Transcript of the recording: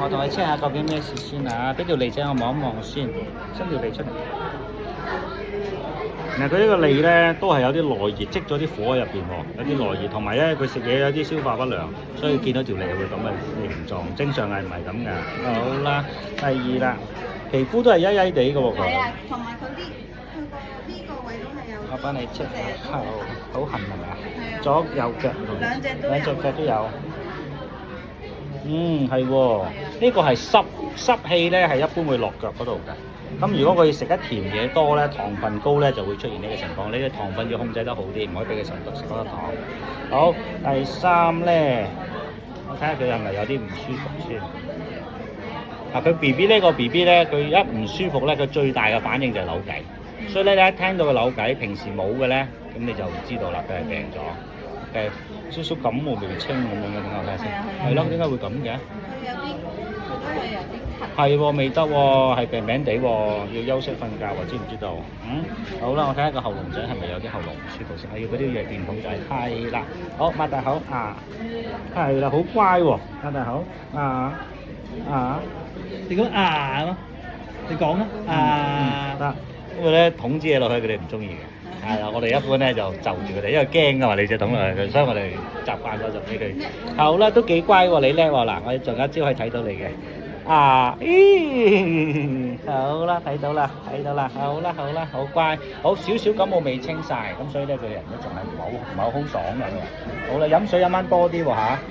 我同你 check 下究竟咩事先啊！俾條脷仔我望一望先，伸條脷出嚟。嗱，佢呢個脷咧都係有啲內熱，積咗啲火喺入邊喎，有啲內熱，同埋咧佢食嘢有啲消化不良，所以見到條脷會咁嘅形狀，正常係唔係咁㗎？好啦，第二啦，皮膚都係曳曳地嘅喎佢。係啊，同埋佢呢個位都係有。我幫你 check 下，好痕係咪啊？係啊。左右腳兩隻都有。兩隻腳都有。係喎，呢個係濕氣咧，係一般會落腳嗰度嘅。咁如果佢食得甜嘢多咧，糖分高咧，就會出現呢個情況。你嘅糖分要控制得好啲，唔可以俾佢食多糖。好，第三咧，我睇下佢係咪有啲唔舒服先。佢 BB 呢個 BB 咧，佢一唔舒服咧，佢最大嘅反應就係扭計。所以咧，你一聽到佢扭計，平時冇嘅咧，咁你就知道啦，佢係病咗。少少感冒未清咁樣嘅，點解睇下先？係咯，點解會咁嘅？佢有啲，佢都係有啲咳。係喎，未得喎，係病病地喎，要休息瞓覺喎，知唔知道？好啦，我睇下個喉嚨仔係咪有啲喉嚨唔舒服先。我要嗰啲藥電筒仔。係啦，好，擘大口啊！係啦，好乖喎，擘大口啊！你講啊咯，你講啊！得，因為咧捅支嘢落去，佢哋唔中意嘅。係啦，我哋一般咧就就住佢哋，因為驚㗎嘛，你隻捅落去，所以我哋習慣咗就俾佢。好啦，都幾乖喎，你叻喎嗱，我哋仲有一招可以睇到你嘅。好啦，睇到啦，好啦，好乖，好少少感冒未清晒，咁所以咧佢人咧仲係唔係好爽嘅。好啦，飲水飲翻多啲喎嚇。